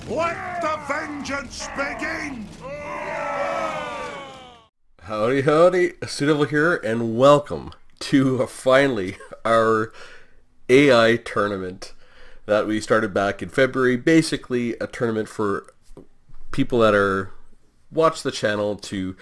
Let the vengeance begin! Howdy, howdy, Suitable here, and welcome to finally our AI tournament that we started back in February. Basically, a tournament for people that watch the channel to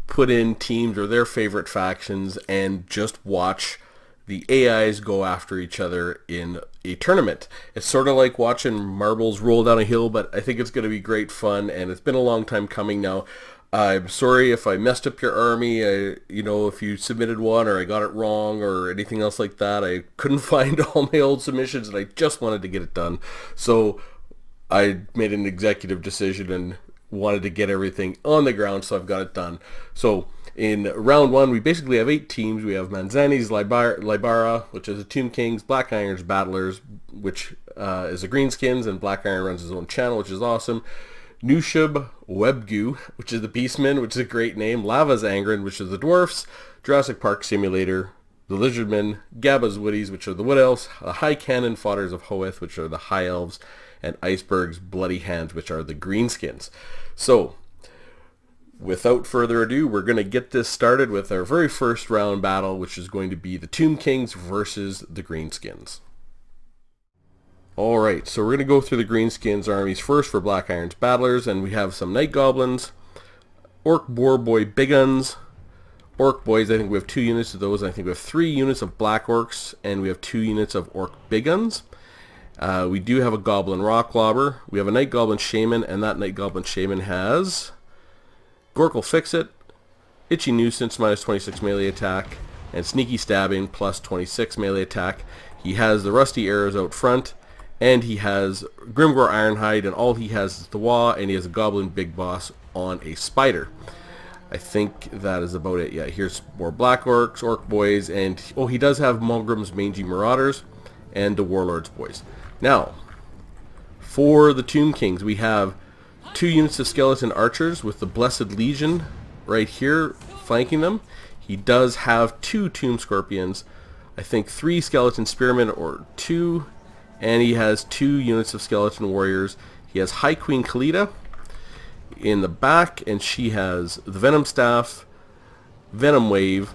put in teams or their favorite factions and just watch the AIs go after each other in a tournament. It's sort of like watching marbles roll down a hill, but I think it's going to be great fun, and it's been a long time coming now. I'm sorry if I messed up your army, if you submitted one or I got it wrong or anything else like that. I couldn't find all my old submissions and I just wanted to get it done. So I made an executive decision and wanted to get everything on the ground, so I've got it done. So in round one, we basically have 8 teams. We have Manzani's Libara, which is the Tomb Kings, Black Iron's Battlers, which is a Greenskins, and Black Iron runs his own channel, which is awesome. Nushub Webgoo, which is the Beastmen, which is a great name. Lava's Angren, which is the Dwarfs. Jurassic Park Simulator, the Lizardmen. Gabba's Woodies, which are the Wood Elves. The High Cannon Fodders of Hoeth, which are the High Elves. And Iceberg's Bloody Hands, which are the Greenskins. So, without further ado, we're going to get this started with our very first round battle, which is going to be the Tomb Kings versus the Greenskins. Alright, so we're going to go through the Greenskins armies first for Black Iron's Battlers, and we have some Night Goblins, Orc Boar Boy Big Guns, Orc Boys. I think we have 2 units of those. I think we have 3 units of Black Orcs, and we have 2 units of Orc Big Guns. We do have a Goblin Rock Lobber. We have a Night Goblin Shaman, and that Night Goblin Shaman has Gorkle Fix-It, Itchy Nuisance minus 26 melee attack, and Sneaky Stabbing plus 26 melee attack. He has the Rusty Arrows out front, and he has Grimgore Ironhide, and all he has is the Wah, and he has a Goblin Big Boss on a Spider. I think that is about it. Yeah, here's more Black Orcs, Orc Boys, and he does have Mulgrim's Mangy Marauders and the Warlord's Boys. Now, for the Tomb Kings, we have 2 units of Skeleton Archers with the Blessed Legion right here flanking them. He does have 2 Tomb Scorpions, I think 3 Skeleton Spearmen or 2, and he has 2 units of Skeleton Warriors. He has High Queen Khalida in the back, and she has the Venom Staff, Venom Wave,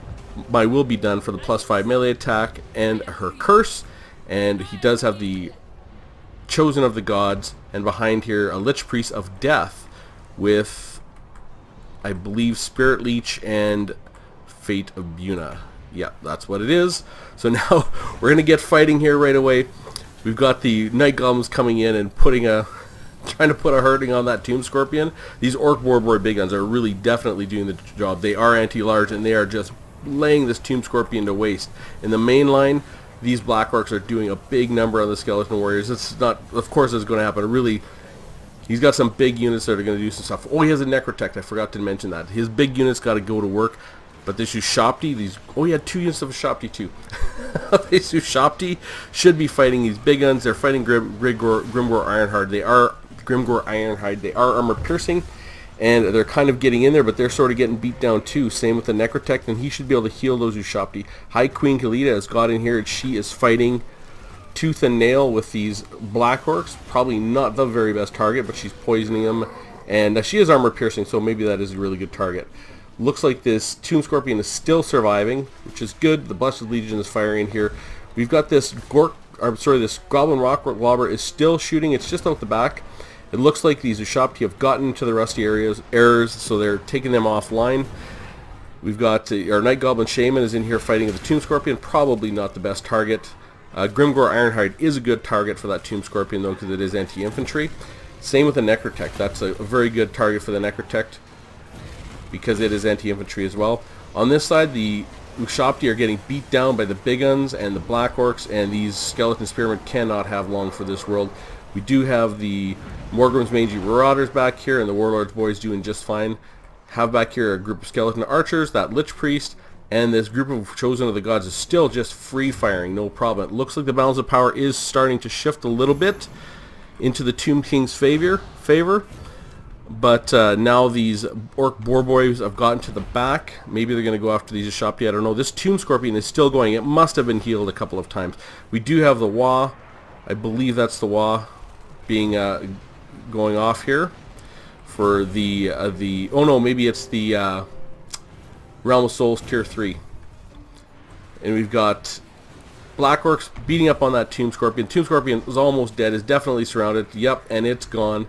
My Will Be Done for the plus 5 melee attack, and her Curse. And he does have the Chosen of the Gods, and behind here a Lich Priest of Death with, I believe, Spirit Leech and Fate of Buna. Yeah, that's what it is. So now we're going to get fighting here right away. We've got the Night Goblins coming in and trying to put a hurting on that Tomb Scorpion. These Orc Boar Boy Big Guns are really definitely doing the job. They are anti-large, and they are just laying this Tomb Scorpion to waste. In the main line, these Black Orcs are doing a big number on the Skeleton Warriors. It's not, of course it's going to happen. Really, he's got some big units that are going to do some stuff. Oh, he has a Necrotect. I forgot to mention that. His big units got to go to work. But this Ushopti, he had 2 units of Ushopti too. These Ushopti should be fighting these big guns. They're fighting Grimgore Ironhide. They are armor piercing, and they're kind of getting in there, but they're sort of getting beat down too. Same with the Necrotect, and he should be able to heal those Ushopti. High Queen Khalida has got in here, and she is fighting tooth and nail with these Black Orcs. Probably not the very best target, but she's poisoning them, and she is armor piercing, so maybe that is a really good target. Looks like this Tomb Scorpion is still surviving, which is good. The Blessed Legion is firing here. We've got this this Goblin Rock Lobber is still shooting. It's just out the back. It looks like these Ushopti have gotten to the Rusty Arrows, so they're taking them offline. We've got our Night Goblin Shaman is in here fighting the Tomb Scorpion. Probably not the best target. Grimgore Ironhide is a good target for that Tomb Scorpion, though, because it is anti-infantry. Same with the Necrotect. That's a very good target for the Necrotect, because it is anti-infantry as well. On this side, the Ushopti are getting beat down by the Big Guns and the Black Orcs, and these Skeleton Spearmen cannot have long for this world. We do have the Morgrim's Mangy Marauders back here, and the Warlord's Boys doing just fine. Have back here a group of Skeleton Archers, that Lich Priest, and this group of Chosen of the Gods is still just free-firing, no problem. It looks like the balance of power is starting to shift a little bit into the Tomb King's favor. But now these Orc Boar Boys have gotten to the back. Maybe they're going to go after these Ushopti. I don't know. This Tomb Scorpion is still going. It must have been healed a couple of times. We do have the Wah. I believe that's the Wah being going off here for the oh no, maybe it's the Realm of Souls Tier 3. And we've got Black Orcs beating up on that Tomb Scorpion. Tomb Scorpion is almost dead, is definitely surrounded. Yep, and it's gone.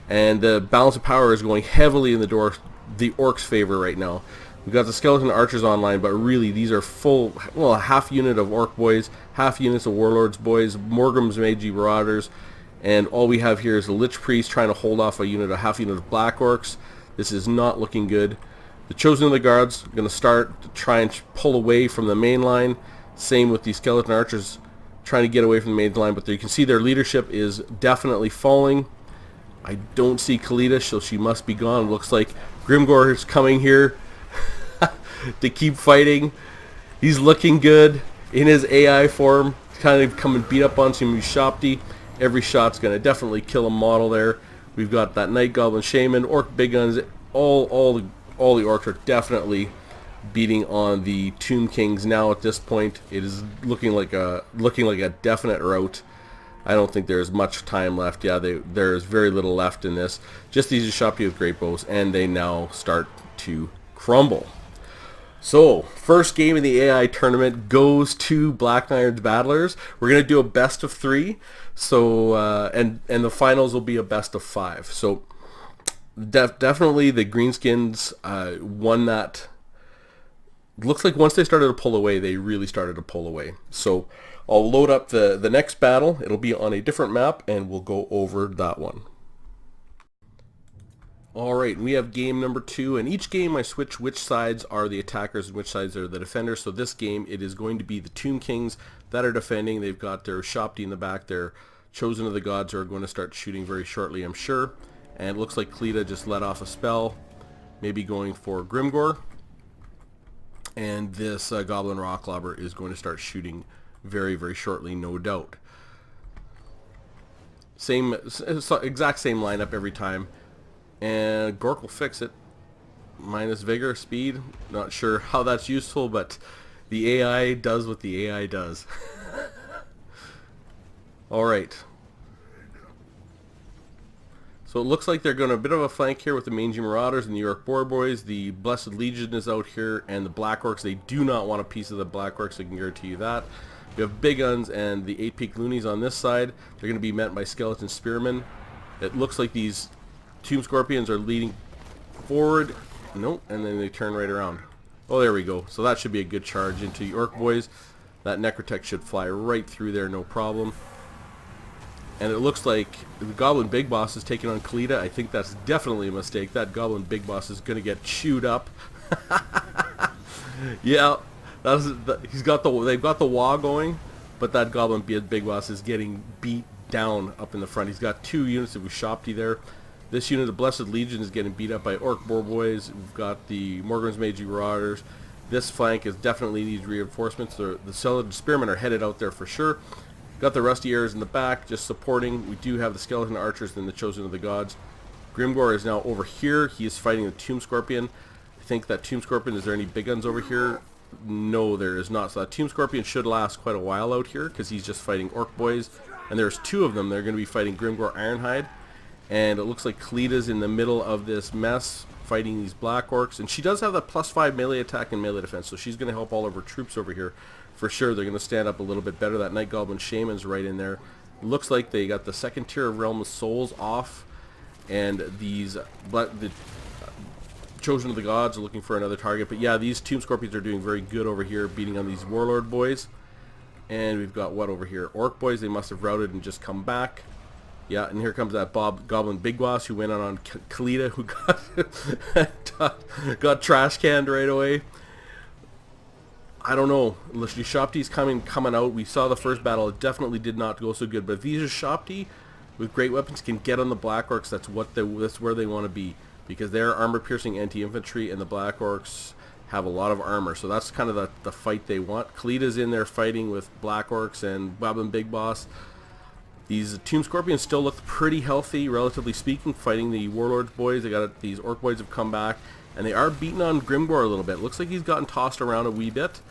And the balance of power is going heavily in the Orcs' favor right now. We've got the Skeleton Archers online, but really these are full, well, a half unit of Orc boys, half units of Warlords boys, Morgrim's Magi Marauders, and all we have here is a Lich Priest trying to hold off a half unit of Black Orcs. This is not looking good. The Chosen of the Guards are going to start to try and pull away from the main line. Same with the Skeleton Archers trying to get away from the main line, but you can see their leadership is definitely falling. I don't see Khalida, so she must be gone. Looks like Grimgor is coming here to keep fighting. He's looking good in his AI form, kind of come and beat up on some Shopti. Every shot's going to definitely kill a model there. We've got that Night Goblin Shaman, Orc Big Guns. All the Orcs are definitely beating on the Tomb Kings now. At this point, it is looking like a definite rout. I don't think there's much time left. Yeah, there's very little left in this. Just these Shopti with great bows, and they now start to crumble. So, first game in the AI tournament goes to Black Iron's Battlers. We're going to do a best of 3. So, and the finals will be a best of 5. So, definitely the Greenskins won that. Looks like once they started to pull away, they really started to pull away. So, I'll load up the next battle. It'll be on a different map, and we'll go over that one. Alright, we have game number 2, and each game I switch which sides are the attackers and which sides are the defenders. So this game, it is going to be the Tomb Kings that are defending. They've got their Shopti in the back. Their Chosen of the Gods are going to start shooting very shortly, I'm sure. And it looks like Khalida just let off a spell, maybe going for Grimgor. And this Goblin Rocklobber is going to start shooting very, very shortly, no doubt. Exact same lineup every time. And Gork will fix it. Minus vigor, speed. Not sure how that's useful, but the AI does what the AI does. Alright. So it looks like they're going a bit of a flank here with the Mangy Marauders and the York Boar Boys. The Blessed Legion is out here, and the Black Orcs. They do not want a piece of the Black Orcs, I can guarantee you that. We have Big Guns and the 8-Peak Loonies on this side. They're going to be met by Skeleton Spearmen. It looks like these Tomb Scorpions are leading forward. Nope, and then they turn right around. Oh, there we go. So that should be a good charge into the Orc Boys. That Necrotech should fly right through there, no problem. And it looks like the Goblin Big Boss is taking on Khalida. I think that's definitely a mistake. That Goblin Big Boss is going to get chewed up. Yeah, they've got the wall going, but that Goblin Big Boss is getting beat down up in the front. He's got 2 units of Ushopti there. This unit of Blessed Legion is getting beat up by Orc Boar Boys. We've got the Morgrim's Magi Marauders. This flank definitely needs reinforcements. The Skeleton Spearmen are headed out there for sure. Got the Rusty Arrows in the back, just supporting. We do have the Skeleton Archers and the Chosen of the Gods. Grimgor is now over here. He is fighting the Tomb Scorpion. I think that Tomb Scorpion, is there any big guns over here? No, there is not. So that Tomb Scorpion should last quite a while out here, because he's just fighting Orc Boys. And there's 2 of them. They're going to be fighting Grimgor Ironhide. And it looks like Khalida's in the middle of this mess, fighting these Black Orcs. And she does have that +5 melee attack and melee defense, so she's going to help all of her troops over here. For sure, they're going to stand up a little bit better. That Night Goblin Shaman's right in there. Looks like they got the second tier of Realm of Souls off. And the Chosen of the Gods are looking for another target. But yeah, these Tomb Scorpions are doing very good over here, beating on these Warlord Boys. And we've got what over here? Orc Boys, they must have routed and just come back. Yeah, and here comes that Goblin Big Boss who went on Khalida, who got trash canned right away. I don't know. Shopti's coming out. We saw the first battle. It definitely did not go so good. But if these Shopti with great weapons can get on the Black Orcs, that's where they want to be, because they're armor-piercing anti-infantry, and the Black Orcs have a lot of armor. So that's kind of the fight they want. Khalida's in there fighting with Black Orcs and Goblin Big Boss. These Tomb Scorpions still look pretty healthy, relatively speaking, fighting the Warlords Boys. These Orc Boys have come back, and they are beating on Grimgor a little bit. Looks like he's gotten tossed around a wee bit.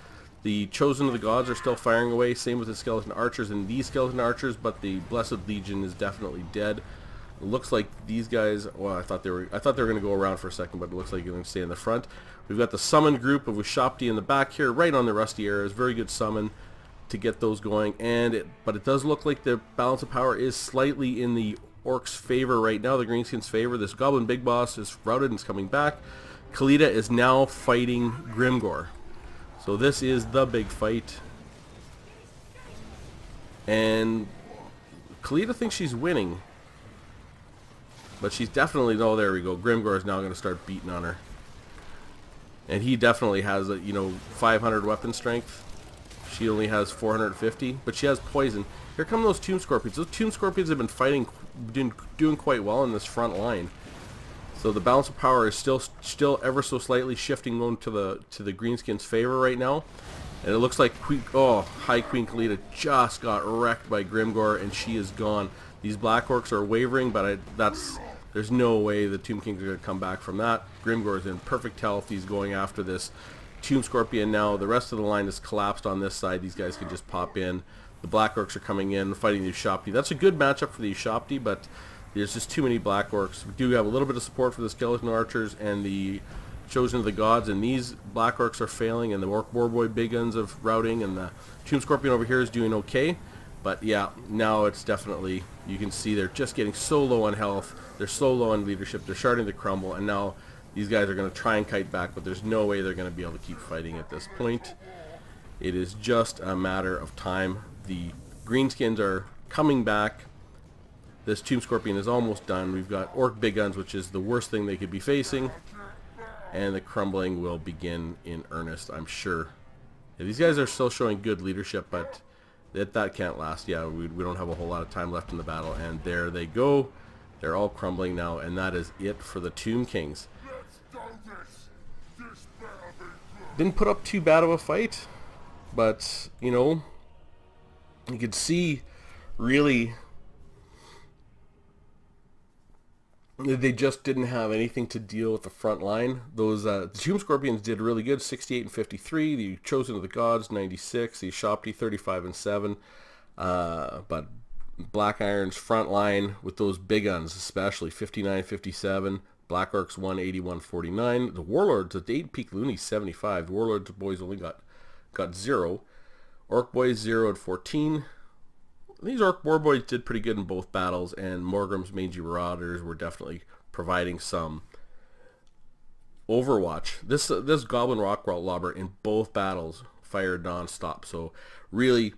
The Chosen of the Gods are still firing away, same with the Skeleton Archers and these Skeleton Archers, but the Blessed Legion is definitely dead. It looks like these guys, well, I thought they were going to go around for a second, but it looks like they're going to stay in the front. We've got the summon group of Ushapti in the back here, right on the rusty arrows. Very good summon to get those going, but it does look like the balance of power is slightly in the Orcs' favor right now, the Greenskins' favor. This Goblin Big Boss is routed and is coming back. Kalita is now fighting Grimgor. So this is the big fight. And Kalita thinks she's winning. But she's definitely, oh, there we go. Grimgor is now going to start beating on her. And he definitely has, 500 weapon strength. She only has 450, but she has poison. Here come those Tomb Scorpions. Those Tomb Scorpions have been fighting, doing quite well in this front line. So the balance of power is still ever so slightly shifting on to the Greenskins' favor right now. And it looks like High Queen Kalita just got wrecked by Grimgor, and she is gone. These Black Orcs are wavering, but there's no way the Tomb Kings are going to come back from that. Grimgor is in perfect health. He's going after this Tomb Scorpion now. The rest of the line is collapsed on this side. These guys can just pop in. The Black Orcs are coming in, fighting the Ushapti. That's a good matchup for the Ushapti, but there's just too many Black Orcs. We do have a little bit of support for the Skeleton Archers and the Chosen of the Gods, and these Black Orcs are failing, and the Orc Boarboy Big Guns of routing, and the Tomb Scorpion over here is doing okay. But yeah, now it's definitely, you can see they're just getting so low on health. They're so low on leadership. They're starting to crumble, and now these guys are going to try and kite back, but there's no way they're going to be able to keep fighting at this point. It is just a matter of time. The Greenskins are coming back. This Tomb Scorpion is almost done. We've got Orc Big Guns, which is the worst thing they could be facing. And the crumbling will begin in earnest, I'm sure. Yeah, these guys are still showing good leadership, but that can't last. Yeah, we don't have a whole lot of time left in the battle. And there they go. They're all crumbling now, and that is it for the Tomb Kings. Didn't put up too bad of a fight, but, you could see really they just didn't have anything to deal with the front line. Those the Tomb Scorpions did really good, 68 and 53. The Chosen of the Gods, 96. The Ushapti, 35 and 7. But Black Iron's front line with those big guns, especially 59, 57. Black Orcs 180, 149. The Warlords, the 8 Peak Loonies, 75. The Warlords boys only got 0. Orc boys 0 and 14. These Orc War boys did pretty good in both battles, and Morgrim's Mangy Marauders were definitely providing some overwatch. This Goblin Rock Lobber in both battles fired non-stop. So really,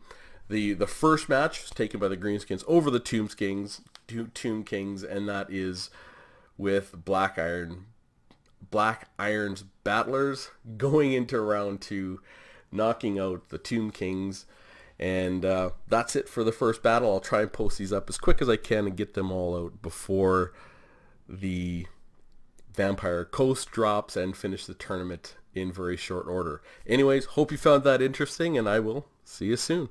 the first match was taken by the Greenskins over the Tomb Kings, and that is with Black Iron's Battlers going into round 2, knocking out the Tomb Kings. And that's it for the first battle. I'll try and post these up as quick as I can and get them all out before the Vampire Coast drops and finish the tournament in very short order. Anyways, hope you found that interesting, and I will see you soon.